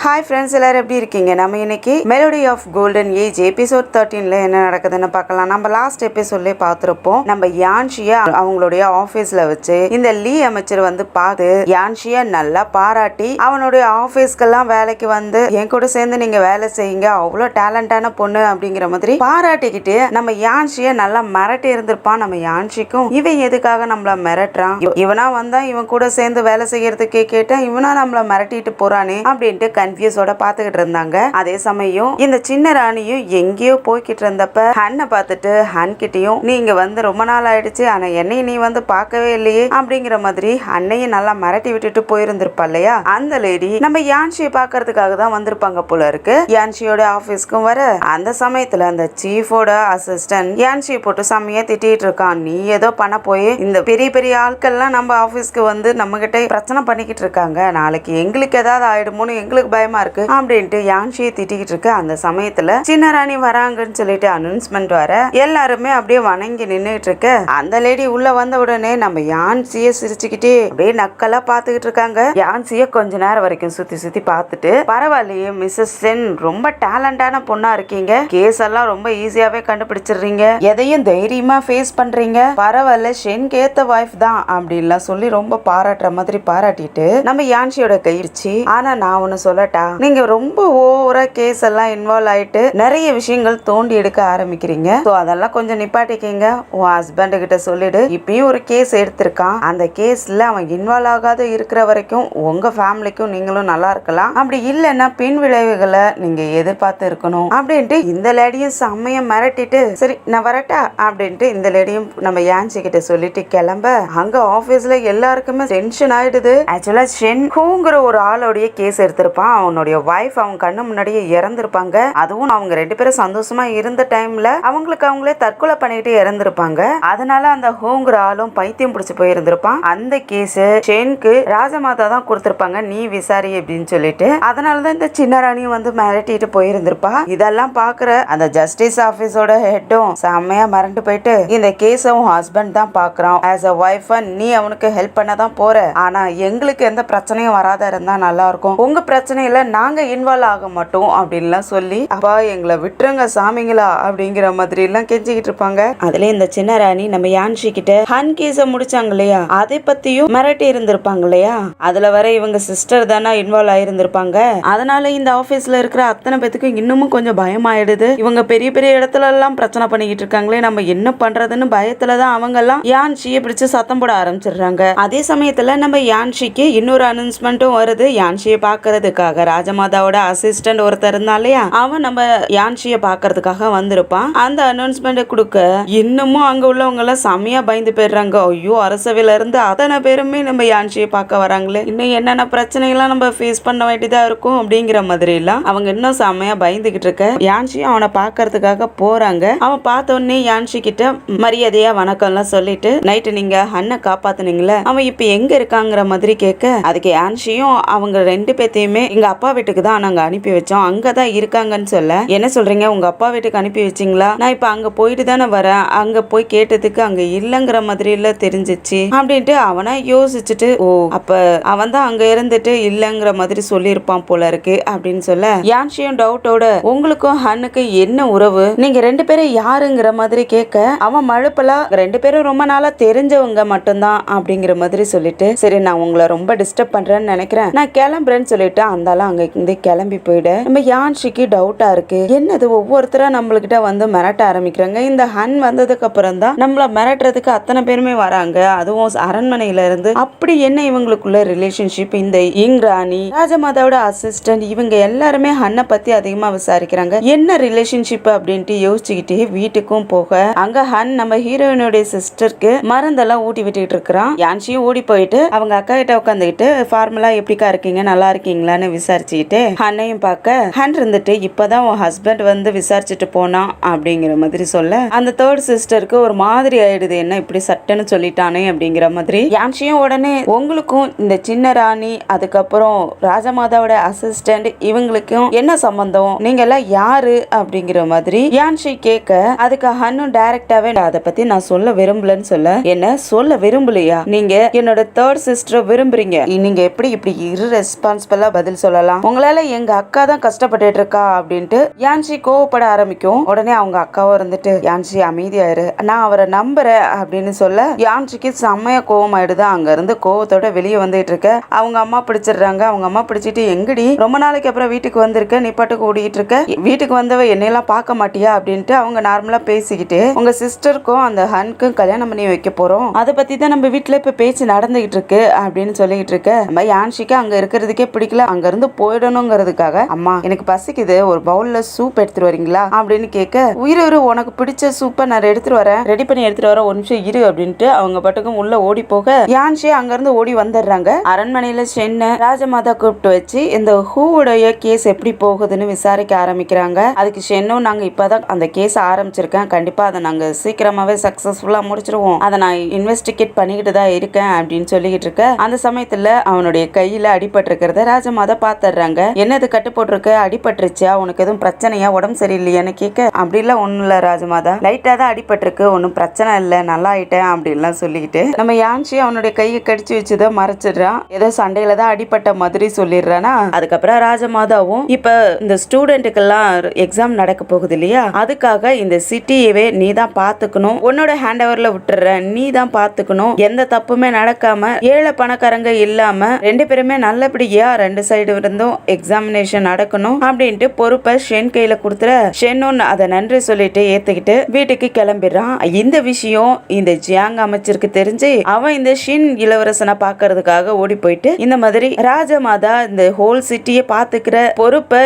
Hi friends, எல்லாரும் எப்படி இருக்கீங்க? நம்ம இன்னைக்கு melody of golden age episode 13ல என்ன நடக்குதுன்னு பார்க்கலாம். நம்ம லாஸ்ட் எபிசோட்லயே பார்த்துருப்போம். நம்ம யான்ஷியா அவங்களுடைய ஆபீஸ்ல வச்சு இந்த லீ அமைச்சர் வந்து பார்த்து யான்ஷியா நல்லா பாராட்டி அவனுடைய ஆபீஸ்க்கெல்லாம் வேலைக்கு வந்து என் கூட சேர்ந்து நீங்க வேலை செய்யுங்க, அவ்வளோ டேலண்டான பொண்ணு அப்படிங்கிற மாதிரி பாராட்டிக்கிட்டு நம்ம யான்ஷியா நல்லா மிரட்டி இருந்திருப்பான். நம்ம யான்ஷிக்கும் இவன் எதுக்காக நம்மள மிரட்டுறான், இவனா வந்தா இவன் கூட சேர்ந்து வேலை செய்யறதுக்கே கேட்டா இவனா நம்மள மிரட்டிட்டு போறானே அப்படின்ட்டு கன்ஃபியூஸோட பாத்துக்கிட்டு இருந்தாங்க. அதே சமயம் இந்த சின்ன ராணியும் எங்கேயோ போய்கிட்டு இருந்தப்ப ஹன்னை பார்த்துட்டு ஹன் கிட்டையும் நீங்க வந்து ரொம்ப நாள் ஆயிடுச்சு, ஆனா என்னையும் நீ வந்து பார்க்கவே இல்லையே அப்படிங்கிற மாதிரி அன்னையும் நல்லா மிரட்டி விட்டுட்டு போயிருந்திருப்பா இல்லையா. அந்த லேடி நம்ம யான்ஷியை பாக்குறதுக்காக தான் வந்திருப்பாங்க போல இருக்கு. யான்ஷியோட ஆபீஸ்க்கும் வர அந்த சமயத்துல அந்த சீஃபோட அசிஸ்டன்ட் யான்ஷியை போட்டு செம்மையா திட்டிட்டு இருக்கான். நீ ஏதோ பண்ண போய் இந்த பெரிய பெரிய ஆட்கள்லாம் நம்ம ஆபீஸ்க்கு வந்து நம்ம கிட்ட பிரச்சனை பண்ணிக்கிட்டு இருக்காங்க, நாளைக்கு எங்களுக்கு ஏதாவது ஆயிடுமோன்னு எங்களுக்கு பயமா இருக்கு அப்படின்ட்டு யான்ஷியை திட்டிக்கிட்டு இருக்கு. அந்த சமயத்துல சின்ன ராணி வராங்கன்னு சொல்லிட்டு அனௌன்ஸ்மெண்ட் வர எல்லாருமே அப்படியே வணங்கி நின்னுட்டு இருக்கு. அந்த லேடி உள்ள வந்த உடனே நம்ம யான்ஷியை சிரிச்சுக்கிட்டே அப்படியே நக்கலா பாத்துக்கிட்டு இருக்காங்க. யான்ஷியை கொஞ்ச நேரம் வரைக்கும் சுத்தி சுத்தி பார்த்துட்டு பரவாயில்லையே மிஸ்ஸஸ் சென், ரொம்ப டேலண்டான பொண்ணா இருக்கீங்க, கேஸ் எல்லாம் ரொம்ப ஈஸியாவே கண்டுபிடிச்சிடுறீங்க, எதையும் தைரியமா ஃபேஸ் பண்றீங்க, பரவாயில்ல ஷென்க்கு ஏத்த வைஃப் தான் அப்படின்லாம் சொல்லி ரொம்ப பாராட்டுற மாதிரி பாராட்டிட்டு நம்ம யான்ஷியோட கையிடுச்சு. ஆனா நான் ஒண்ணு சொல்லட்டா, நீங்க ரொம்ப ஓவரா கேஸ் எல்லாம் இன்வால்வ் ஆயிட்டு நிறைய விஷயங்கள் தோண்டி எடுக்க ஆரம்பிக்கிறீங்க. சோ அதெல்லாம் கொஞ்சம் நிப்பாட்டிக்கீங்க. உன் ஹஸ்பண்ட் கிட்ட சொல்லிடு, இப்பயும் ஒரு கேஸ் எடுத்திருக்கான், அந்த கேஸ்ல அவன் இன்வால்வ் ஆகாத இருக்கிற வரைக்கும் உங்க ஃபேமிலிக்கும் நீங்களும் நல்லா இருக்கலாம், அப்படி இல்லைன்னா பின் விளைவுகளை நீங்க எதிர்பார்த்து இருக்கணும் அப்படின்ட்டு இந்த லேடியும் செம்மையா மிரட்டிட்டு சரி நான் வரட்டா அப்படின்ட்டு இந்த லேடியும் நம்ம யான்ஷி கிட்ட சொல்லிட்டு கிளம்ப அங்க ஆபீஸ்ல எல்லாருக்குமே டென்ஷன் ஆயிடுது. ஆக்சுவலா ஷென்குங்கிற ஒரு ஆளோடைய கேஸ் எடுத்திருப்பான், அவனுடைய வைஃப் அவங்க கண்ணு முன்னாடியே இறந்திருப்பாங்க. அதுவும் அவங்க ரெண்டு பேரும் சந்தோஷமா இருந்த டைம்ல அவங்களுக்கு அவங்களே தற்கொலை பண்ணிட்டு இறந்திருப்பாங்க. அதனால அந்த ஹோங்கிற ஆளும் பைத்தியம் பிடிச்சு போயிருந்திருப்பான். அந்த கேஸ் ஷென்க்கு ராஜமாதா தான் கொடுத்திருப்பாங்க, நீ விசாரி அப்படின்னு சொல்லிட்டு. அதனாலதான் இந்த சின்ன ராணியும் வந்து மிரட்டிட்டு போயிருந்திருப்பா. இதெல்லாம் பாக்குற அந்த ஜஸ்டிஸ் ஆபீஸோட ஹெட்டும் செம்மையா மறந்து போயிட்டு இந்த கேஸ உன் ஹஸ்பண்ட் தான் பாக்குறான், ஆஸ் அ வைஃப் நீ அவனுக்கு ஹெல்ப் பண்ண தான் போற, ஆனா எங்களுக்கு எந்த பிரச்சனையும் வராத இருந்தா நல்லா இருக்கும், உங்க பிரச்சனையில நாங்க இன்வால்வ் ஆக மாட்டோம் அப்படின்லாம் சொல்லி அப்பா எங்களை விட்டுருங்க சாமிங்களா அப்படிங்கிற மாதிரி எல்லாம் கெஞ்சிக்கிட்டு இருப்பாங்க. அதுல இந்த சின்ன ராணி நம்ம யான்ஷி கிட்ட ஹன் கேஸ முடிச்சாங்க இல்லையா, அதை பத்தியும் மிரட்டி இருந்திருப்பாங்க இல்லையா, அதுல வர இவங்க சிஸ்டர் தானே இன்வால்வ் ஆயிருந்திருப்பாங்க. அதனால இந்த ஆபீஸ்ல இருக்கிற அத்தனை பேத்துக்கு இன்னமும் கொஞ்சம் பயமாயிடுது, இவங்க பெரிய பெரிய இடத்துல எல்லாம் பிரச்சனை பண்ணிக்கிட்டு இருக்காங்களே, நம்ம என்ன பண்றதுன்னு பயத்துலதான் அவங்க எல்லாம் யான்ஷியை பிடிச்சு சத்தம் போட ஆரம்பிச்சிடுறாங்க. அதே சமயத்துல நம்ம யான்ஷிக்கு இன்னொரு அனௌன்ஸ்மெண்ட்டும் வருது. யான்ஷியை பாக்குறதுக்காக ராஜமாதாவோட அசிஸ்டன்ட் ஒருத்தர் இருந்தான் இல்லையா, அவன் நம்ம யான்ஷியை பாக்குறதுக்காக வந்திருப்பான். அந்த அனௌன்ஸ்மெண்ட் கொடுக்க இன்னமும் அங்க உள்ளவங்க எல்லாம் செம்மையா பயந்து போயிடுறாங்க. ஐயோ, அரசவையில இருந்து அத்தனை பேருமே நம்ம யான்ஷியை பார்க்க வராங்களே, இன்னும் என்னென்ன பிரச்சனை எல்லாம் நம்ம ஃபேஸ் பண்ண வேண்டியதா இருக்கும் அப்படிங்கிற மாதிரி எல்லாம் அவங்க இன்னும் செம்மையா பயந்துகிட்டு இருக்க யான்ஷியும் அவனை பாக்குறதுக்காக போறாங்க. அவன் பார்த்த உடனே யான்ஷி கிட்ட மரியாதையா வணக்கம் எல்லாம் சொல்லிட்டு நைட்டு நீங்க அண்ணனை காப்பாத்துனீங்களே அவன் இப்ப எங்க இருக்காங்கிற மாதிரி கேட்க அதுக்கு யான்ஷியும் அவங்க ரெண்டு பேத்தையுமே எங்க அப்பா வீட்டுக்கு தான் நாங்க அனுப்பி வச்சோம், அங்கதான் இருக்காங்கன்னு சொல்ல, என்ன சொல்றீங்க உங்க அப்பா வீட்டுக்கு அனுப்பி வச்சிங்களா, நான் இப்ப அங்க போயிட்டு தானே வரேன், அங்க போய் கேட்டதுக்கு அங்க இல்லங்கிற மாதிரி எல்லாம் தெரிஞ்சிச்சு அப்படின்ட்டு அவனா யோசிச்சுட்டு ஓ அப்ப அவன் தான் அங்க இருந்துட்டு இல்லங்கிற மாதிரி சொல்லியிருப்பான் போல இருக்கு அப்படின்னு சொல்ல யான்ஷியும் டவுட்டோட உங்களுக்கும் ஹன்னுக்கு என்ன உறவு, நீங்க ரெண்டு பேரும் யாருங்கிற மாதிரி கேட்க அவன் மழுப்பலா ரெண்டு பேரும் ரொம்ப நாளா தெரிஞ்சவங்க மட்டும்தான் அப்படிங்கிற மாதிரி சொல்லிட்டு சரி நான் உங்களை ரொம்ப டிஸ்டர்ப் பண்றேன்னு நினைக்கிறேன், நான் கிளம்புறேன்னு சொல்லிட்டு அந்தாலும் அங்க இருந்து கிளம்பி போயிட நம்ம யான்ஷிக்கு டவுட்டா இருக்கு, என்னது ஒவ்வொருத்தரா நம்மளுக்கிட்ட வந்து மிரட்ட ஆரம்பிக்கிறாங்க, இந்த ஹன் வந்ததுக்கு அப்புறம் தான் நம்மள மிரட்டுறதுக்கு அத்தனை பேருமே வராங்க, அதுவும் அரண்மனையில இருந்து, அப்படி என்ன இவங்களுக்குள்ள ரிலேஷன்ஷிப், இந்த இங்கிராணி ராஜமாதாவோட அசிஸ்டன்ட் இவங்க எல்லாருமே ஹன்னை பத்தி அதிகமா விசாரிக்கிறாங்க, என்ன ரிலேஷன்ஷிப் அப்படின்ட்டு யோசிச்சுக்கிட்டே வீட்டுக்கும் போக அங்க ஹன் நம்ம ஹீரோயினுடைய சிஸ்டருக்கு மருந்தெல்லாம் ஊட்டி விட்டுட்டு இருக்கிறான். யான்ஷியும் ஓடி போயிட்டு அவங்க அக்கா கிட்ட உட்காந்துக்கிட்டு ஃபார்முலா எப்படிக்கா இருக்கீங்க நல்லா இருக்கீங்களான்னு விசாரிச்சுக்கிட்டு ஹன்னையும் பார்க்க ஹன் இருந்துட்டு இப்பதான் உன் ஹஸ்பண்ட் வந்து விசாரிச்சுட்டு போனான் அப்படிங்கிற மாதிரி சொல்ல அந்த தேர்ட் சிஸ்டருக்கு ஒரு மாதிரி ஆயிடுது, என்ன இப்படி சட்டன்னு சொல்லிட்டானே அப்படிங்கிற மாதிரி. யான்ஷியும் உடனே உங்களுக்கும் இந்த சின்ன ராணி அதுக்கப்புறம் ராஜமாதாவோட அசிஸ்டன்ட் இவங்களுக்கும் என்ன சம்பந்தம், நீங்க எல்லாம் யாரு அப்படிங்கிற மாதிரி யான்ஷி கேட்க அதுக்கு ஹன்னும் டைரக்டாவே அதை பத்தி நான் சொல்ல விரும்பலன்னு சொல்ல, என்ன சொல்ல விரும்பலையா, நீங்க என்னோட தேர்ட் சிஸ்டரை விரும்புறீங்க, நீங்க எப்படி இப்படி இர்ரெஸ்பான்சிபிளா பதில் சொல்ல சொல்லலாம். உங்களால எங்க அக்கா தான் கஷ்டப்பட்டுட்டு இருக்கா அப்படின்ட்டு யான்சி கோவப்பட ஆரம்பிக்கும். உடனே அவங்க அக்காவும் இருந்துட்டு யான்சி அமைதியாயிரு, நான் அவரை நம்புறேன் அப்படின்னு சொல்ல யான்சிக்கு செம்மையா கோவம் ஆயிடுது. அங்க இருந்து கோவத்தோட வெளியே வந்துட்டு இருக்க அவங்க அம்மா பிடிச்சிடுறாங்க. அவங்க அம்மா பிடிச்சிட்டு எங்கடி ரொம்ப நாளைக்கு அப்புறம் வீட்டுக்கு வந்திருக்க, நீ பாட்டுக்கு ஓடிட்டு இருக்க, வீட்டுக்கு வந்தவ என்னையெல்லாம் பார்க்க மாட்டியா அப்படின்ட்டு அவங்க நார்மலா பேசிக்கிட்டு உங்க சிஸ்டருக்கும் அந்த ஹன்க்கும் கல்யாணம் பண்ணி வைக்க போறோம், அதை பத்தி தான் நம்ம வீட்டுல இப்ப பேச்சு நடந்துகிட்டு இருக்கு அப்படின்னு சொல்லிட்டு இருக்க நம்ம யான்சிக்கு அங்க இருக்கிறதுக்கே பிடிக்கல. அங்க இருந்து போயிடணுங்கிறதுக்காக அம்மா எனக்கு பசிக்குது, ஒரு பவுல்ல சூப் எடுத்துட்டு வரீங்களா அப்படின்னு கேட்க உயிர் உனக்கு பிடிச்ச சூப்பை நான் எடுத்துட்டு வரேன், ரெடி பண்ணி எடுத்துட்டு வரேன், ஒரு நிமிஷம் இரு அப்படின்ட்டு அவங்க பாட்டுக்கும் உள்ள ஓடி போக யான்சி அங்க இருந்து ஓடி வந்துடுறாங்க. அரண்மனையில சென்னை ராஜமாதா கூப்பிட்டு வச்சு இந்த ஹூவுடைய கேஸ் எப்படி போகுதுன்னு விசாரிக்க ஆரம்பிக்கிறாங்க. அதுக்கு ஷென்னும் நாங்க இப்பதான் அந்த கேஸ் ஆரம்பிச்சிருக்கேன், கண்டிப்பா அதை நாங்க சீக்கிரமாவே சக்சஸ்ஃபுல்லா முடிச்சிருவோம், அதை நான் இன்வெஸ்டிகேட் பண்ணிக்கிட்டு தான் இருக்கேன் அப்படின்னு சொல்லிக்கிட்டு இருக்க அந்த சமயத்துல அவனுடைய கையில அடிபட்டு இருக்கிறத ராஜமாதா பாத்துறாங்க. என்னது கட்டு போட்டிருக்க, அடிபட்டுருச்சா, உனக்கு எதுவும் பிரச்சனையா, உடம்பு சரியில்லையான்னு கேட்க அப்படிலாம் ஒண்ணும் இல்ல ராஜமாதா, லைட்டா தான் அடிபட்டிருக்கு, ஒன்னும் பிரச்சனை இல்ல, நல்லா ஆயிட்டேன் அப்படின்லாம் சொல்லிக்கிட்டு நம்ம யான்சி அவனுடைய கையை கடிச்சு வச்சுதான் மறைச்சிடுறான். ஏதோ சண்டையில தான் அடிபட்ட மாதிரி சொல்லிடுறானா. அதுக்கப்புறம் ராஜமாதாவும் இப்ப இந்த ஸ்டூடெண்ட்டுக்கெல்லாம் எக்ஸாம் நடக்க போகுது இல்லையா, அதுக்காக இந்த சிட்டியவே நீ தான் பாத்துக்கணும், உன்னோட ஹேண்ட் ஓவர்ல விட்டுற, நீ தான் பாத்துக்கணும், எந்த தப்புமே நடக்காம ஏழை பணக்காரங்க இல்லாம ரெண்டு பேருமே நல்லபடியா ரெண்டு சைடு இருந்தும் எக்ஸாமினேஷன் நடக்கணும் அப்படின்ட்டு பொறுப்பை ஷென் கையில கொடுத்துற ஷென்னும் அதை நன்றி சொல்லிட்டு ஏத்துக்கிட்டு வீட்டுக்கு கிளம்பிடுறான். இந்த விஷயம் இந்த ஜியாங் அமைச்சருக்கு தெரிஞ்சு அவன் இந்த ஷின் இளவரசனை பாக்குறதுக்காக ஓடி போயிட்டு இந்த மாதிரி ராஜமாதா இந்த ஹோல் சிட்டியை பாத்துக்கிற பொறுப்பை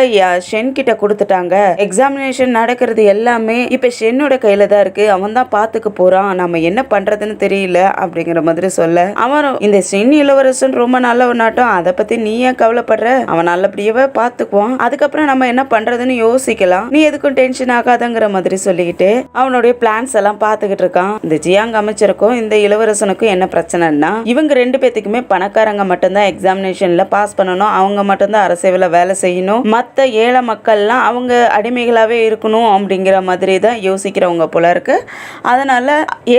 ஷென் கிட்ட கொடுத்துட்டாங்க, எக்ஸாமினேஷன் நடக்கிறது எல்லாமே இப்ப ஷென்னோட கையில தான் இருக்கு, அவன் தான் பாத்துக்க போறான், நம்ம என்ன பண்றதுன்னு தெரியல அப்படிங்கிற மாதிரி சொல்ல அவன் இந்த ஷென் இளவரசன் ரொம்ப நல்லவனாட்டம், அதை பத்தி நீ ஏன் கவலைப்படுற, அவன் நல்லபடியாவே பாத்துக்குவான், அதுக்கப்புறம் நம்ம என்ன பண்றதுன்னு யோசிக்கலாம், நீ எதுக்கும் டென்ஷன் ஆகாதங்கிற மாதிரி சொல்லிக்கிட்டு அவனுடைய பிளான்ஸ் எல்லாம் பாத்துக்கிட்டு இருக்கான். இந்த ஜியாங் அமைச்சருக்கும் இந்த இளவரசனுக்கும் என்ன பிரச்சனைன்னா இவங்க ரெண்டு பேத்துக்குமே பணக்காரங்க மட்டும்தான் எக்ஸாமினேஷன்ல பாஸ் பண்ணணும், அவங்க மட்டும்தான் அரசியல வேலை செய்யணும், மத்த ஏழை மக்கள்லாம் அவங்க அடிமைகளாவே இருக்கணும் அப்படிங்கிற மாதிரி தான் யோசிக்கிறவங்க போல இருக்கு. அதனால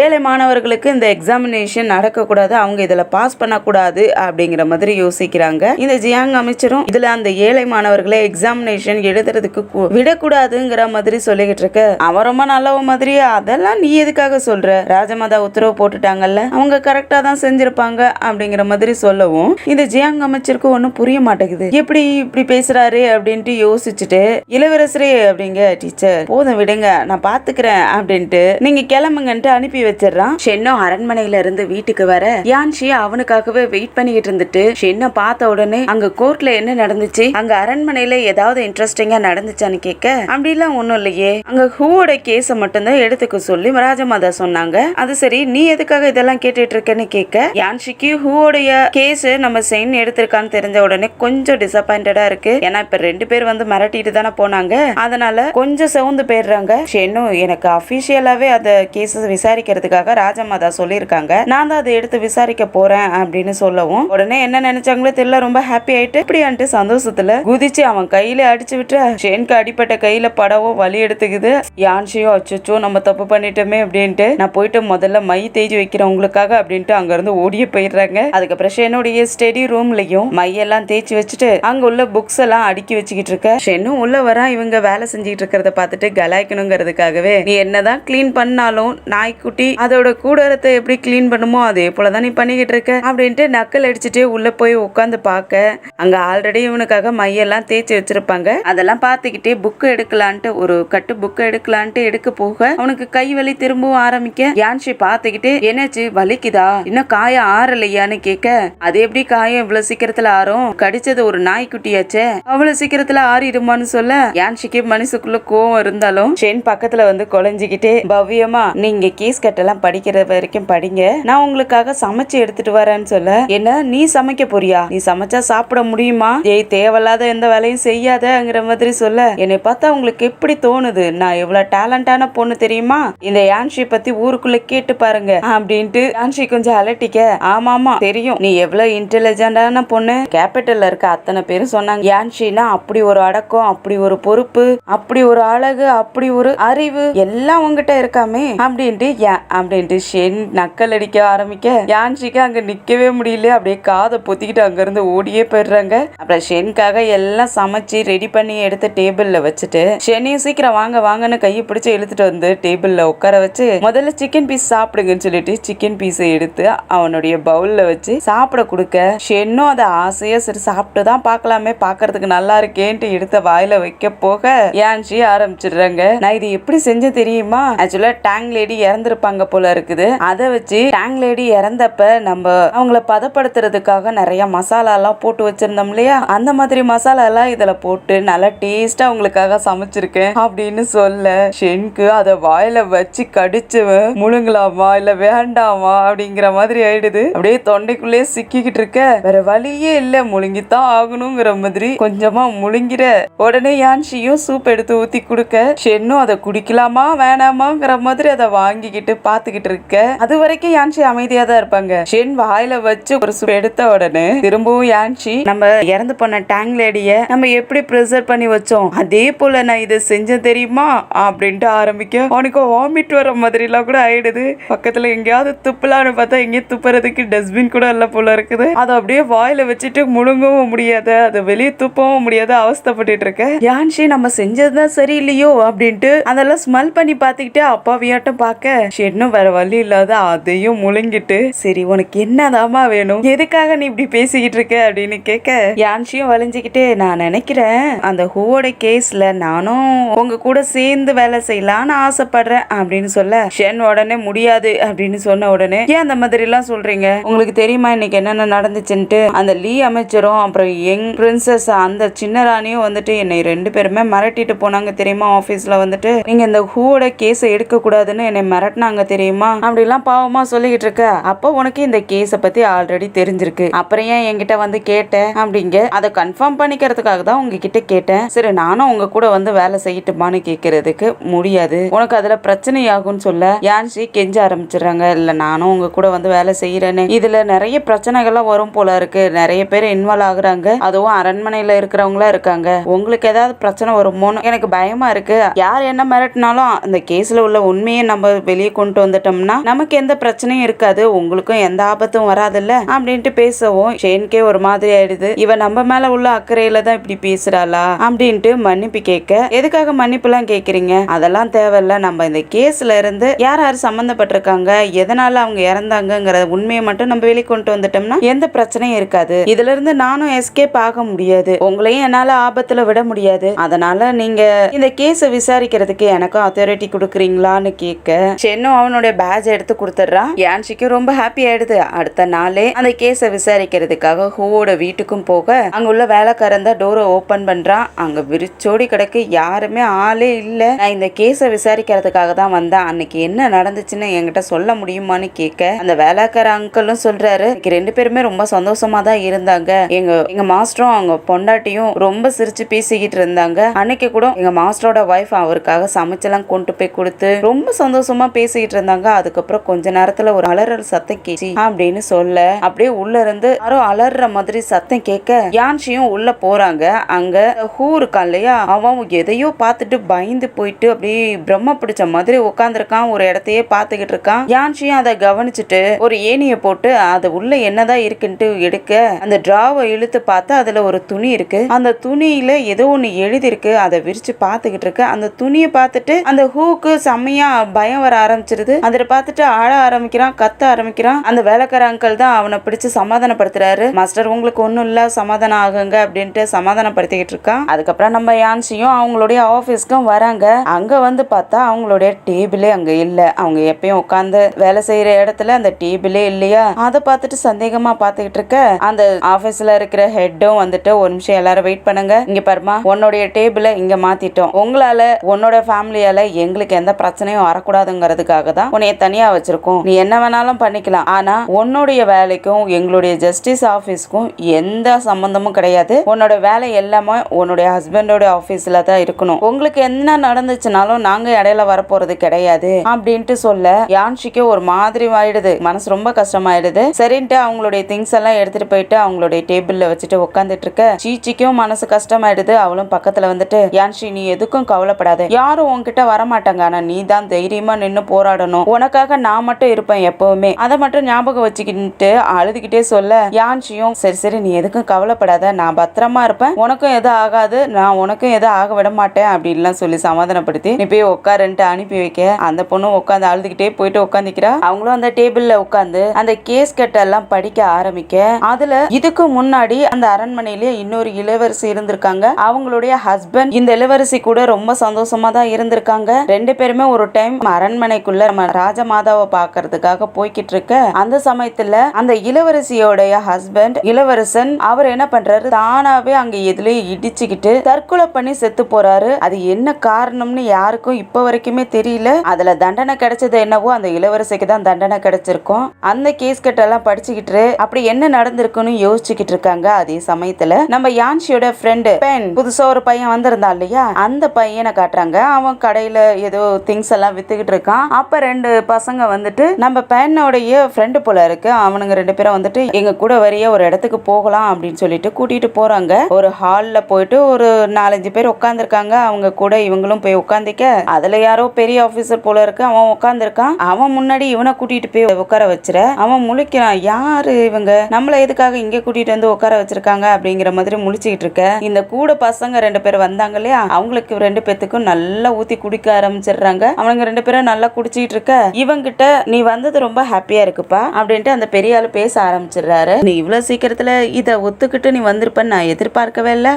ஏழை மாணவர்களுக்கு இந்த எக்ஸாமினேஷன் நடக்கக்கூடாது, அவங்க இதுல பாஸ் பண்ணக்கூடாது அப்படிங்கிற மாதிரி யோசிக்கிறாங்க. இந்த ஜியாங் அமைச்சரும் இதுல அந்த ஏழை மாணவர்களை எக்ஸாமினேஷன் எழுதுறதுக்கு விடக்கூடாதுங்கிற மாதிரி சொல்லிக்கிட்டு இருக்க அவன் ரொம்ப நல்லவ மாதிரி, அதெல்லாம் நீ எதுக்காக சொல்ற, ராஜமாதா உத்தரவு போட்டுட்டாங்கல்ல, அவங்க கரெக்டா தான் செஞ்சிருப்பாங்க அப்படிங்கிற மாதிரி சொல்லவும் இந்த ஜியாங் அமைச்சருக்கு ஒன்னும் புரிய மாட்டேங்குது, எப்படி இப்படி பேசுறாரு அப்படின்ட்டு யோசிச்சுட்டு இளவரசரே அப்படிங்க டீச்சர் போதும் விடுங்க நான் பாத்துக்கிறேன் அப்படின்ட்டு நீங்க கிளம்புங்கன்ட்டு அனுப்பி வச்சிடறான். ஷென்னோ அரண்மனையில இருந்து வீட்டுக்கு வர யான்சி அவனுக்காகவே வெயிட் பண்ணிக்கிட்டு இருந்துட்டு ஷென்னை பார்த்த உடனே அங்க கோர்ட்ல என்ன நடந்துச்சு, அங்க அரண்மனையில ஏதாவது இன்ட்ரெஸ்டிங்கா நடந்துச்சான்னு கேட்க அப்படிலாம் ஒண்ணும் இல்லையே, அங்க ஹூவோட கேஸ மட்டும்தான் எடுத்துக்க சொல்லி ராஜமாதா சொன்னாங்க, அது சரி நீ எதுக்காக இதெல்லாம் கேட்டுட்டு இருக்கேன்னு கேட்க யான்சிக்கு ஹூவோடைய கேஸ் நம்ம செயின் எடுத்திருக்கான்னு தெரிஞ்ச உடனே கொஞ்சம் டிசப்பாயிண்டடா இருக்கு, ஏன்னா இப்ப ரெண்டு பேர் வந்து மிரட்டிட்டு தானே போனாங்க, அதனால கொஞ்சம் செவந்து போயிடுறாங்க. ஷென்னு எனக்கு அபிஷியலாவே அந்த கேஸ் விசாரிக்கிறதுக்காக ராஜமாதா சொல்லியிருக்காங்க, நான் தான் அதை எடுத்து விசாரிக்க போறேன் அப்படின்னு சொல்லவும் உடனே என்ன நினைச்சாங்களோ தெரியல, ரொம்ப ஹாப்பி ஆயிட்டு இப்படியான்ட்டு சந்தோஷத்துல குதிச்சு அவன் கையில அடிச்சு விட்டு ஷென்க்கு அடிப்பட்ட கையில படவும் வலி எடுத்துக்குது. யான்சியோ அச்சோ நம்ம தப்பு பண்ணிட்டோமே அப்படின்ட்டு நான் போயிட்டு முதல்ல மை தேய்ச்சி வைக்கிறேன் உங்களுக்காக அப்படின்ட்டு அங்க இருந்து ஓடியே போயிடுறாங்க. அதுக்கப்புறம் ஷென்னுடைய ஸ்டடி ரூம்லயும் மையெல்லாம் தேய்ச்சி வச்சுட்டு அங்க உள்ள புக்ஸ் எல்லாம் அடுக்கி வச்சுக்கிட்டு இருக்க ஷென்னும் உள்ள வரா. இவங்க வேலை செஞ்சுட்டு இருக்கிறத பார்த்துட்டு கலாய்க்கணுங்கிறதுக்காகவே நீ என்னதான் கிளீன் பண்ணாலும் நாய்க்குட்டி அதோட கூடரத்தை எப்படி கிளீன் பண்ணுமோ அதே போலதான் நீ பண்ணிக்கிட்டு இருக்க அப்படின்ட்டு நக்கல் அடிச்சுட்டே உள்ள போய் உட்காந்து பார்க்க அங்க ஆல்ரெடி இவனுக்காக மையெல்லாம் தேய்ச்சி வச்சிருப்பாங்க. அதெல்லாம் பார்த்துக்கிட்டே புக்கு எடுக்கலான்ட்டு ஒரு கட்டு புக்கு எடுக்கலான்ட்டு எடுக்க போக அவனுக்கு கை வலி திரும்பவும் ஆரம்பிக்க யான்சி பார்த்துக்கிட்டு என்னாச்சு வலிக்குதா இன்னும் காயம் ஆறலையான்னு கேட்க அது எப்படி காயம் இவ்வளவு சீக்கிரத்துல ஆறும், கடிச்சது ஒரு நாய்க்குட்டியாச்சே அவ்வளவு சீக்கிரத்துல ஆறிடுமான்னு சொல்ல யான்சிக்கு மனசுக்குள்ள கோவம் இருந்தாலும் ஷென் பக்கத்துல வந்து குழஞ்சிக்கிட்டே பவ்யமா நீங்க கேஸ் கட்டெல்லாம் படிக்கிற வரைக்கும் படிங்க, நான் உங்களுக்காக சமைச்சு எடுத்துட்டு வரேன்னு சொல்ல என்ன நீ சமைக்க போறியா, நீ சமைச்சா சாப்பிட முடியுமா, ஏய் தேவையில்லாத எந்த வேலையும் செய்யாதங்கிற மாதிரி சொல்ல என்னை பார்த்தா உங்களுக்கு எப்படி தோணுது, நான் எவ்வளவு டேலண்டான பொண்ணு தெரியுமா, இந்த யான்சி பத்தி ஊருக்குள்ள கேட்டு பாருங்க அப்படின்ட்டு யான்சி கொஞ்சம் அலட்டிக்க ஆமாமா தெரியும் நீ எவ்வளவு இன்டெலிஜென்டான பொண்ணு, கேபிட்டல்ல இருக்க அத்தனை பேரும் சொன்னாங்க யான்சினா அப்படி ஒரு அடக்கம், அப்படி ஒரு பொறுப்பு, அப்படி ஒரு அழகு, அப்படி ஒரு அறிவு எல்லாம் உங்ககிட்ட இருக்காமே அப்படின்ட்டு ஷென் நக்கல் அடிக்க ஆரம்பிக்க யான்சிக்கு அங்க நிக்கவே முடியல, அப்படியே காதை பொத்திக்கிட்டு அங்க இருந்து ஓடியே போயிடுறாங்க. அப்புறம் ஷென்காக எல்லாம் சமைச்சு ரெடி பண்ணி எடுத்து டேபிள்ல வச்சுட்டு ஷென்னையும் சீக்கிரம் வாங்க வாங்கன்னு கையை பிடிச்சி இழுத்துட்டு வந்து டேபிள்ல உட்கார வச்சு முதல்ல சிக்கன் பீஸ் சாப்பிடுங்கன்னு சொல்லிட்டு சிக்கன் பீஸை எடுத்து அவனுடைய பவுல்ல வச்சு சாப்பிட கொடுக்க ஷென்னும் அதை ஆசையா சரி சாப்பிட்டு தான் பார்க்கலாமே, பார்க்கறதுக்கு நல்லா இருக்கேன்ட்டு எடுத்த வாயில வைக்க போக யான்ஷி ஆரம்பிச்சிடுறாங்க. நான் இது எப்படி செஞ்ச தெரியுமா, ஆக்சுவலா டேங் லேடி இறந்துருப்பாங்க போல இருக்குது. அதை வச்சு டேங் லேடி இறந்தப்ப நம்ம அவங்கள பதப்படுத்துறதுக்காக நிறைய மசாலா எல்லாம் போட்டு வச்சிருந்தோம் இல்லையா, அந்த மாதிரி மசாலா எல்லாம் இதுல போட்டு நல்லா டேஸ்டா அவங்களுக்காக சமைச்சிருக்கேன் அப்படின்னு சொல்ல ஷென்க்கு அதை வாயில வச்சு கடிச்சுவன் முழுங்கலாமா இல்ல வேண்டாமா அப்படிங்கிற மாதிரி ஆயிடுது. அப்படியே தொண்டைக்குள்ளே சிக்கிக்கிட்டு இருக்க வேற வழியே இல்ல, முழுங்கித்தான் ஆகணுங்கிற மாதிரி கொஞ்சமா முழுங்கிற உடனே யான்ஷியும் சூப் எடுத்து ஊத்தி கொடுக்க ஷென்னும் அதை குடிக்கலாமா வேணாமாங்கிற மாதிரி அதை வாங்கிக்கிட்டு பாத்துக்கிட்டு இருக்க. அது வரைக்கும் யான்ஷி அமைதியா தான் இருப்பாங்க. ஷென் வாயில வச்சு ஒரு சூப் எடுத்த உடனே திரும்பவும் யான்ஷி நம்ம இறந்து போன டேங் லேடிய நம்ம எப்படி ப்ரிசர்வ் பண்ணி வச்சோம் அதே போல நான் இதை செஞ்சேன் தெரியுமா அப்படின்ட்டு ஆரம்பிக்க அவனுக்கு வாமிட் வர மாதிரி எல்லாம் கூட ஆயிடுது. பக்கத்துல எங்கேயாவது துப்பலான்னு பார்த்தா எங்கேயும் துப்புறதுக்கு டஸ்ட்பின் கூட இல்ல போல இருக்குது. அதை அப்படியே வாயில வச்சுட்டு முழுங்கவும் முடியாது, அதை வெளியே துப்பவும் முடியாது, அவஸ்தப்பட்டு இருக்க. யான்ஷி நம்ம செஞ்சதுதான் சரியில்லையோ அப்படின்ட்டு அதெல்லாம் ஸ்மெல் பண்ணி பார்த்துக்கிட்டு அப்பாவியாட்டம் பார்க்க ஷென்னும் வேற வழி இல்லாத அதையும் முழுங்கிட்டு சரி உனக்கு என்னதாமா வேணும், எதுக்காக நீ இப்படி பேசிக்கிட்டு இருக்க அப்படின்னு கேட்க யான்ஷியும் வளைஞ்சுக்கிட்டு நான் நினைக்கிறேன் அந்த ஹூவோட கேஸ்ல நானும் உங்க கூட சேர்ந்து வேலை செய்யலான்னு ஆசைப்படுறேன் அப்படின்னு சொல்ல ஷென் உடனே முடியாது அப்படின்னு சொன்ன உடனே ஏன் அந்த மாதிரி எல்லாம் சொல்றீங்க, உங்களுக்கு தெரியுமா இன்னைக்கு என்னென்ன நடந்துச்சுன்ட்டு, அந்த லீ அமைச்சரும் அப்புறம் யங் பிரின்சஸ் அந்த சின்ன ராணியும் வந்துட்டு என்னை 2 பேருமே மிரட்டிட்டு போனாங்க தெரியுமா, ஆபீஸ்ல வந்துட்டு நீங்க இந்த ஹூவோட கேஸை எடுக்க கூடாதுன்னு என்னை மிரட்டினாங்க தெரியுமா அப்படிலாம் பாவமா சொல்லிக்கிட்டு இருக்க. அப்போ உனக்கு இந்த கேஸை பத்தி ஆல்ரெடி தெரிஞ்சிருக்கு, அப்புறம் ஏன் என்கிட்ட வந்து கேட்டேன் அப்படிங்க, அதை கன்ஃபார்ம் பண்ணிக்கிறதுக்காக தான் உங்ககிட்ட கேட்டேன். சரி நானும் உங்க கூட வந்து வேலை செய்யட்டுமான்னு கேட்கறதுக்கு முடியாது, உனக்கு அதுல பிரச்சனை ஆகும்னு சொல்ல யான்ஷி கெஞ்ச ஆரம்பிச்சிடுறாங்க. இல்ல நானும் உங்க கூட வந்து வேலை செய்யறேன்னு, இதுல நிறைய பிரச்சனைகள்லாம் வரும் போல இருக்கு, நிறைய பேர் இன்வால்வ் ஆகுறாங்க, அதுவும் அரண்மனையில இருக்கிறவங்களா இருக்காங்க, உங்களுக்கு ஏதாவது பிரச்சனை வருமோன்னு எனக்கு பயமா இருக்கு, யார் என்ன மிரட்டினாலும் அந்த கேஸ்ல உள்ள உண்மையை நம்ம வெளியே கொண்டு வந்துட்டோம்னா நமக்கு எந்த பிரச்சனையும் இருக்காது, உங்களுக்கும் எந்த ஆபத்தும் வராதுல்ல அப்படின்ட்டு பேசவும் ஷென்கே ஒரு மாதிரி ஆயிடுது. இவ நம்ம மேல உள்ள அக்கறையில தான் இப்படி பேசுறாளா அப்படின்ட்டு மன்னிப்பு கேட்க எதுக்காக மன்னிப்பு எல்லாம் கேக்குறீங்க, அதெல்லாம் தேவையில்ல, நம்ம இந்த கேஸ்ல இருந்து யார் யார் சம்பந்தப்பட்டிருக்காங்க எதனால அவங்க இறந்தாங்கிற உண்மையை மட்டும் நம்ம வெளியே கொண்டு வந்துட்டோம்னா எந்த பிரச்சனையும் இருக்காது, இதுல இருந்து நானும் எஸ்கேப் ஆக முடியாது, உங்களையும் என்னால ஆபத்துல விட முடியாது, அதனால நீங்க இந்த கேஸை விசாரிக்கிறதுக்கு எனக்கும் அத்தாரிட்டி கொடுக்குறீங்களான்னு கேட்க ஷென்னும் அவனுடைய பேட்ஜ் எடுத்து கொடுத்துட்றான். யான்ஷிக்கு ரொம்ப ஹாப்பி ஆயிடுது. அடுத்த நாளே அந்த கேஸை விசாரிக்கிறதுக்காக ஹூவோட வீட்டுக்கும் போக அங்க உள்ள வேலைக்காரன் தான் டோரை ஓபன் பண்றான். அங்க விரிச்சோடி கிடக்கு, யாருமே ஆளே இல்ல. நான் இந்த கேஸை விசாரிக்கிறதுக்காக தான் வந்தேன், அன்னைக்கு என்ன நடந்துச்சுன்னு என்கிட்ட சொல்ல முடியுமான்னு கேட்க அந்த வேலைக்கார அங்கிளும் சொல்றாரு 2 பேருமே ரொம்ப சந்தோஷமா தான் இருந்தாங்க, எங்க மாஸ்டரும் அவங்க பொண்டாட்டியும் ரொம்ப சிரிச்சு பேசிக்கிட்டு இருந்தாங்க, அன்னைக்கு கூட எங்க மாஸ்டரோட வைஃப் அவருக்காக சமைச்செல்லாம் கொண்டு போய் கொடுத்து ரொம்ப சந்தோஷமா பேசிக்கிட்டு இருந்தாங்க, அதுக்கப்புறம் கொஞ்ச நேரத்துல ஒரு அலறல் சத்தம் கேட்சி அப்படின்னு சொல்ல அப்படியே உள்ள இருந்து யாரோ அலற மாதிரி சத்தம் கேட்க யான்ஷியும் உள்ள போறாங்க. அங்க ஹூ இருக்கான் இல்லையா, அவன் எதையோ பார்த்துட்டு பயந்து போயிட்டு அப்படியே பிரம்ம பிடிச்ச மாதிரி உட்காந்துருக்கான், ஒரு இடத்தையே பார்த்துக்கிட்டு இருக்கான். யான்ஷியும் அதை கவனிச்சுட்டு ஒரு ஏணியை போட்டு அது உள்ள என்னதான் இருக்குன்ட்டு எடுக்க அந்த டிராவை இழுத்து பார்த்தா அதுல ஒரு துணி இருக்கு, அந்த துணியில ஏதோ ஒண்ணு எழுதி இருக்கு, அதை விரிச்சு பார்த்துக்கிட்டு இருக்கு. அந்த துணியை பார்த்துட்டு அந்த ஹூக்கு செம்மையா பயம் வர ஆரம்பிச்சிருது. அதை பார்த்துட்டு ஆழ ஆரம்பிக்கிறான், கத்த ஆரம்பிக்கிறான். அந்த வேலைக்கார அங்கிள் தான் அவனை பிடிச்சு சமாதானப்படுத்துறாரு. மாஸ்டர் உங்களுக்கு ஒண்ணும் இல்ல, சமாதானம் ஆகுங்க அப்படின்ட்டு சமாதானப்படுத்திக்கிட்டு இருக்கான். அதுக்கப்புறம் நம்ம யான்ஷியும் அவங்களுடைய ஆபீஸ்க்கும் வராங்க. அங்க வந்து பார்த்தா அவங்களுடைய டேபிளே அங்க இல்ல, அவங்க எப்பயும் உட்கார்ந்து வேலை செய்யற இடத்துல அந்த டேபிளே இல்லையா, அதை பார்த்துட்டு சந்தேகமா பார்த்துக்கிட்டு இருக்க அந்த ஆபீஸ்ல இருக்கிற ஹெட்டும் வந்துட்டு ஒரு நிமிஷம் எல்லாரும் வெயிட் பண்ணுங்க, இங்க பாருமா உன்னுடைய டேபிளை இங்க மாத்திட்டோம், உங்களால உன்னோட ஃபேமிலியால எங்களுக்கு எந்த பிரச்சனையும் வரக்கூடாதுங்கிறதுக்காக தான் உன்னைய தனியா வச்சிருக்கோம், நீ என்ன வேணாலும் பண்ணிக்கலாம், ஆனா உன்னுடைய வேலைக்கும் எங்களுடைய ஜஸ்டிஸ் ஆபீஸ்க்கும் எந்த சம்பந்தமும் கிடையாது, உன்னோட வேலை எல்லாமே உன்னுடைய ஹஸ்பண்டோட ஆபீஸ்ல தான் இருக்கணும், உங்களுக்கு என்ன நடந்துச்சுனாலும் நாங்க இடையில வரப்போறது கிடையாது அப்படின்ட்டு சொல்ல யான்ஷிக்கு ஒரு மாதிரி ஆயிடுது, மனசு ரொம்ப கஷ்டமாயிடுது. சரின்ட்டு அவங்களுடைய திங்ஸ் எல்லாம் எடுத்துட்டு போயிட்டு அவங்களுடைய டேபிள்ல வச்சுட்டு உட்காந்துட்டு இருக்க சீச்சிக்கும் மனசு கஷ்டமாயிடுது. அவளும் பக்கத்துல வந்துட்டு யான்ஷி நீ எதுக்கும் கவலைப்படாத, யாரும் உன்கிட்ட வரமாட்டாங்க, ஆனா நீ தான் தைரியமா நின்னு போராடணும், உனக்காக நான் மட்டும் இருப்பேன் எப்பவுமே, அதை மட்டும் ஞாபகம் வச்சுக்கிட்டு அழுதுகிட்டே சொல்ல யான்ஷியும் சரி சரி நீ எதுக்கும் கவலைப்படாத, நான் பத்திரமா இருப்பேன், உனக்கும் எதுவும் ஆகாது, நான் உனக்கும் எதுவும் ஆக விட மாட்டேன் அப்படின்லாம் சொல்லி சமாதானப்படுத்தி நீ போய் உட்காருன்ட்டு அனுப்பி வைக்க அந்த பொண்ணு உட்காந்து அழுதுகிட்டே போயிட்டு உட்காந்துக்கிறா. அவங்களும் அந்த டேபிள்ல உட்காந்து அந்த கேஸ் கட்டெல்லாம் படிக்க ஆரம்பிக்க அதுல இதுக்கு முன்னாடி அந்த அரண்மனையிலேயே இன்னொரு இளவரசி இருந்திருக்காங்க. அவங்களுடைய ஹஸ்பண்ட் இந்த இளவரசி கூட ரொம்ப சந்தோஷமா தான் இருந்திருக்காங்க. ரெண்டு பேருமே ஒரு டைம் அரண்மனைக்குள்ள நம்ம ராஜமாதாவை பாக்குறதுக்காக போய்கிட்டு இருக்க அந்த சமயத்துல அந்த இளவரசியோடைய ஹஸ்பண்ட் இளவரசன் அவர் என்ன பண்றாரு, தானாவே அங்க எதுலயும் இடிச்சுக்கிட்டு தற்கொலை பண்ணி செத்து போறாரு. அது என்ன காரணம்னு யாருக்கும் இப்ப வரைக்குமே தெரியல. அதுல தண்டனை கிடைச்சது என்னவோ அந்த இளவரசிக்கு தான் தண்டனை கிடைச்சிருக்கும். அந்த கேஸ் கட்டெல்லாம் படிச்சுக்கிட்டு அப்படி என்ன நடந்திருக்குன்னு யோசிச்சுக்கிட்டு இருக்காங்க. அதே சமயத்துல நம்ம யான்ஷியோட ஃப்ரெண்டு பென் புதுசா ஒரு பையன் வந்திருந்தான் இல்லையா, அந்த பையனை காட்டுறாங்க. அவன் கடையில ஏதோ திங்ஸ் எல்லாம் வித்துக்கிட்டு இருக்கான். அப்ப ரெண்டு பசங்க வந்துட்டு நம்ம பெண்ணோடைய ஃப்ரெண்டு போல இருக்கு, அவனுங்க ரெண்டு பேரும் வந்துட்டு எங்க கூட வரைய ஒரு இடத்துக்கு போகலாம் அப்படின்னு சொல்லிட்டு கூட்டிட்டு போறாங்க. ஒரு ஹால்ல போயிட்டு ஒரு 4-5 பேர் உட்கார்ந்துருக்காங்க. அவங்க கூட இவங்களும் போய் உட்காந்துக்க அதுல யாரோ பெரிய ஆபீசர் போல இருக்கு, அவன் உட்கார்ந்துருக்கான். அவன் முன்னாடி இவனை கூட்டிட்டு போய் உட்கார வச்சுற அவன் முழிக்கிறான், யாரு இவங்க, நம்மள எதுக்காக இங்க கூட்டிட்டு வந்து உட்கார வச்சிருக்காங்க அப்படிங்கிற மாதிரி முழிச்சுக்கிட்டு இருக்க. இந்த கூட பசங்க ரெண்டு பேர் வந்தாங்க இல்லையா, அவங்களுக்கு ரெண்டு பேத்துக்கும் நல்லா ஊத்தி குடிக்க ஆரம்பிச்சிடுறாங்க. அவங்க ரெண்டு பேரும் நல்லா குடிச்சிட்டு இருக்க இவங்கிட்ட நீ வந்தது ரொம்ப ஹாப்பியா இருக்குப்பா அப்படின்ட்டு அந்த பெரிய ஆளு பேச ஆரம்பிச்சிடுறாரு. நீ இவ்வளவு சீக்கிரத்துல இதை ஒத்துக்கிட்டு நீ வந்திருப்பன்னு நான் எதிர்பார்க்கவே இல்லை,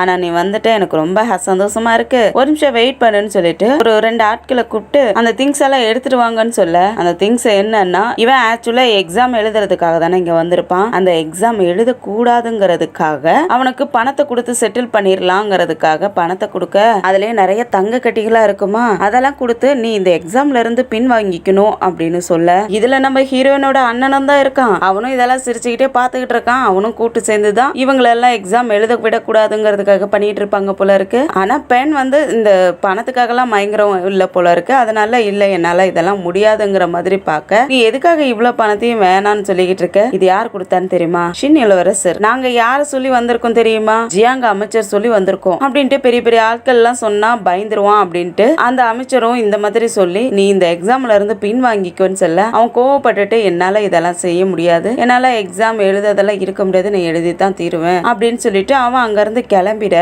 ஆனா நீ வந்துட்ட எனக்கு ரொம்ப சந்தோஷமா இருக்கு, ஒரு நிமிஷம் வெயிட் பண்ணுன்னு சொல்லிட்டு ஒரு 2 ஆட்களை கூப்பிட்டு அந்த திங்ஸ் எல்லாம் எடுத்துட்டு வாங்கன்னு சொல்ல, அந்த திங்ஸ் என்னன்னா இவன் ஆக்சுவலா எக்ஸாம் எழுதுறதுக்காக தானே இங்க வந்திருப்பான். அந்த எக்ஸாம் எழுதக்கூடாதுங்கிறதுக்காக அவனுக்கு பணத்தை கொடுத்து செட்டில் பண்ணிடலாங்கிறதுக்காக பணத்தை கொடுக்க அதுலயே நிறைய தங்க கட்டிகளா இருக்குமா, அதெல்லாம் கொடுத்து நீ இந்த எக்ஸாம்ல இருந்து பின் வாங்கிக்கணும் அப்படின்னு சொல்ல, இதுல நம்ம ஹீரோயினோட அண்ணனும் தான் இருக்கான். அவனும் இதெல்லாம் சிரிச்சுக்கிட்டே பாத்துக்கிட்டு இருக்கான். அவனும் கூட்டு சேர்ந்துதான் இவங்களெல்லாம் எக்ஸாம் எழுத விடக்கூடாதுங்கிறதுக்காக பண்ணிட்டு இருப்பாங்க போல இருக்கு. ஆனா பெண் வந்து இந்த பணத்துக்காக எல்லாம் பயங்கரம் இல்ல போல இருக்கு. அதனால இல்ல என்னால இதெல்லாம் முடியாதுங்கிற மாதிரி பார்க்க, நீ எதுக்காக இவ்வளவு பணத்தையும் வேணான்னு சொல்லிக்கிட்டு இருக்க, இது யார் கொடுத்தான்னு தெரியுமா, ஷின் இளவரசர், நாங்க யார சொல்லி வந்திருக்கோம் தெரியுமா, ஜியாங்க அமைச்சர் சொல்லி வந்திருக்கோம் அப்படின்ட்டு பெரிய பெரிய ஆட்கள் எல்லாம் சொன்னா பயந்துருவான் அப்படின்ட்டு அந்த அமைச்சரும் இந்த மாதிரி சொல்லி நீ இந்த எக்ஸாம்ல இருந்து பின் வாங்கிக்கோன்னு சொல்ல, அவன் கோவப்பட்டுட்டு என்னால இதெல்லாம் செய்ய முடியாது, என்னால எக்ஸாம் எழுததெல்லாம் இருக்க முடியாது, நான் எழுதித்தான் தீருவேன் அப்படின்னு சொல்லிட்டு அவன் அங்க இருந்து கிளம்பிட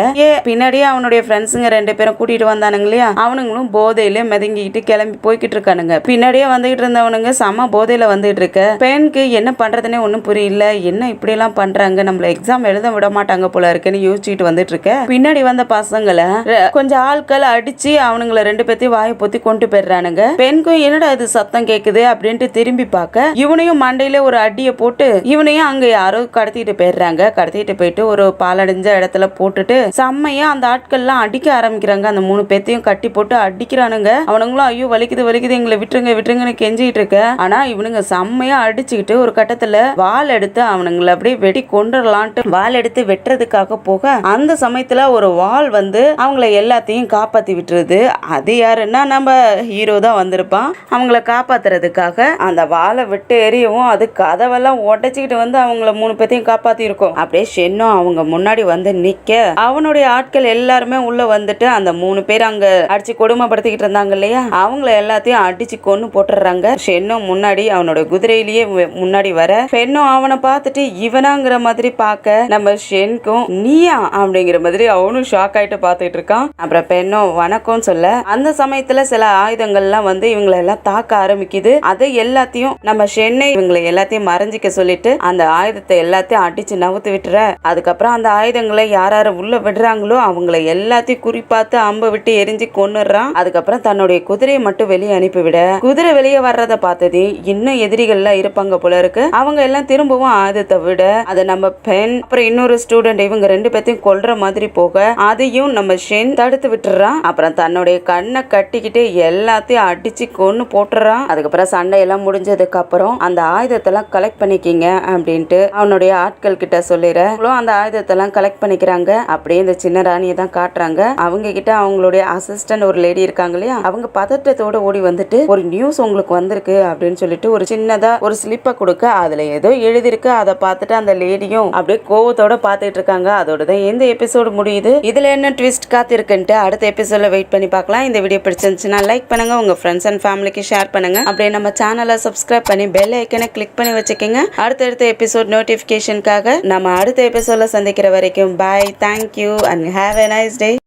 பின்னாடியே அவனுடைய ஃப்ரெண்ட்ஸுங்க ரெண்டு பேரும் கூட்டிட்டு வந்தானுங்க இல்லையா, அவனுங்களும் போதையில மிதங்கிட்டு கிளம்பி போய்கிட்டு இருக்கானுங்க. பின்னாடியே வந்துகிட்டு இருந்தவனுங்க செம போதையில வந்துட்டு இருக்க பெண்ணுக்கு என்ன பண்றதுன்னே ஒன்னும் புரியல, என்ன இப்படி எல்லாம் பண்றாங்க, நம்மள எக்ஸாம் எழுத விட மாட்டாங்க போல இருக்குன்னு யோசிச்சுட்டு வந்துட்டு இருக்க. பின்னாடி வந்த பசங்களை கொஞ்சம் ஆட்கள் அடிச்சு அவனுங்களை ரெண்டு பேத்தையும் வாயை பொத்தி கொண்டு போயிடுறானுங்க. பெண்கும் என்னடா இது சத்தம் கேக்குது அப்படின்ட்டு திரும்பி பார்க்க இவனையும் மண்டையில ஒரு அடியை போட்டு இவனையும் அங்க யாரோ கடத்திட்டு போயிடுறாங்க. கடத்திட்டு போயிட்டு ஒரு பாலடைஞ்ச இடத்துல போட்டுட்டு செம்மையா அந்த ஆட்கள் எல்லாம் அடிக்க ஆரம்பிக்கிறாங்க. அந்த 3 பேத்தையும் கட்டி போட்டு அடிக்கிறானுங்க. அவனுங்களும் ஐயோ வலிக்குது வலிக்குது எங்களை விட்டுருங்க விட்டுருங்கன்னு கெஞ்சிட்டு இருக்க. ஆனா இவனுங்க செம்மையா அடிச்சுக்கிட்டு ஒரு கட்டத்துல வாள் எடுத்து அவனுங்களை அப்படியே வெடி கொண்டுடலான்ட்டு வாள் எடுத்து வெட்டுறதுக்காக போக அந்த சமயத்துல ஒரு வாள் வந்து அவங்கள எல்லாத்தையும் காப்பாத்தி விட்டுருது. அது யாருன்னா நம்ம ஹீரோ தான் வந்திருப்பான். அவங்கள காப்பாத்துறதுக்காக அந்த வாளை விட்டு எரியவும் அது கதவெல்லாம் உடைச்சிக்கிட்டு வந்து அவங்கள 3 பேத்தையும் காப்பாத்தி இருக்கும். அப்படியே ஷென்னும் அவங்க முன்னாடி வந்து நிக்க அவனுடைய ஆட்கள் எல்லாருமே உள்ள வந்துட்டு அந்த 3 பேர் அங்க அடிச்சு கொடுமைப்படுத்திக்கிட்டு இருந்தாங்க இல்லையா, அவங்கள எல்லாத்தையும் அடிச்சு கொன்னு போட்டுறாங்க. ஷென்னும் முன்னாடி அவனோட குதிரையிலேயே முன்னாடி வர பெண்ணும் அவனை பார்த்துட்டு இவனாங்கிற மாதிரி பார்க்க நம்ம ஷென்க்கும் நீயா அப்படிங்கிற மாதிரி அவனும் ஷாக் ஆயிட்டு பார்த்துட்டு இருக்கான். அப்புறம் பெண்ணும் வணக்கம் சொல்ல அந்த சமயத்துல சில ஆயுதங்கள்லாம் வந்து இவங்களை எல்லாம் தாக்க ஆரம்பிக்குது. அதை எல்லாத்தையும் நம்ம ஷென்னை இவங்களை எல்லாத்தையும் மறைஞ்சிக்க சொல்லிட்டு அந்த ஆயுதத்தை எல்லாத்தையும் அடிச்சு நவுத்து விட்டுற. அதுக்கப்புறம் அந்த ஆயுதங்களை யாராரு உள்ள விடுறாங்களோ அவங்களை எல்லாத்தையும் குறிப்பாத்து அம்ப விட்டு எரிஞ்சு கொன்னுறான். அதுக்கப்புறம் தன்னுடைய குதிரையை மட்டும் வெளியே அனுப்பிவிட குதிரை வெளியே வர்றத பார்த்தது இன்னும் எதிரிகள்லாம் இருப்பாங்க போல இருக்கு. அவங்க எல்லாம் திரும்பவும் ஆயுதத்தை விட அதை நம்ம பெண் அப்புறம் இன்னொரு ஸ்டூடெண்ட் இவங்க 2 பேத்தையும் கொல்ற மாதிரி போக அதையும் நம்ம ஷென் தடுத்து விட்டுறான். அப்புறம் தன்னுடைய கண்ணை கட்டிக்கிட்டு எல்லாத்தையும் அடிச்சு கொன்னு போட்டுறான். அதுக்கப்புறம் சண்டை எல்லாம் முடிஞ்சதுக்கு அப்புறம் அந்த ஆயுதத்தை எல்லாம் கலெக்ட் பண்ணிக்கிங்க அப்படின்ட்டு அவனுடைய ஆட்கள் கிட்ட சொல்லிடுற. அந்த ஆயுதத்தை எல்லாம் கலெக்ட் பண்ணிக்கிறாங்க. அப்படியே இந்த சின்ன ராணியை தான் காட்டுறாங்க. அவங்க கிட்ட அவங்களுடைய அசிஸ்டன்ட் ஒரு லேடி இருக்காங்க இல்லையா, அவங்க பதட்டத்தோட ஓடி வந்துட்டு ஒரு நியூஸ் உங்களுக்கு வந்திருக்கு அப்படின்னு சொல்லிட்டு ஒரு சின்னதா ஒரு ஸ்லிப்பை கொடுக்க அதுல ஏதோ எழுதிருக்கு. அதை பார்த்துட்டு அந்த லேடியும் அப்படியே கோவத்தோட பார்த்துட்டு இருக்காங்க. அதோட தான் எந்த எபிசோடு முடியுது, இதுல என்ன ட்விஸ்ட் காத்திருக்குன்ட்டு அடுத்த எபிசோட்ல வெயிட் பண்ணி பார்க்கலாம். இந்த வீடியோ பிடிச்சிருந்துச்சுன்னா லைக் பண்ணுங்க, உங்க ஃப்ரெண்ட்ஸ் அண்ட் ஃபேமிலிக்கு ஷேர் பண்ணுங்க. அப்படியே நம்ம சேனலை சப்ஸ்கிரைப் பண்ணி பெல் ஐக்கனை கிளிக் பண்ணி வச்சுக்கோங்க. அடுத்தடுத்த எபிசோட் நோட்டிபிகேஷனுக்காக நம்ம நம்ம அடுத்த எபிசோட்ல சந்திக்கிற வரைக்கும் bye, thank you and have a nice day.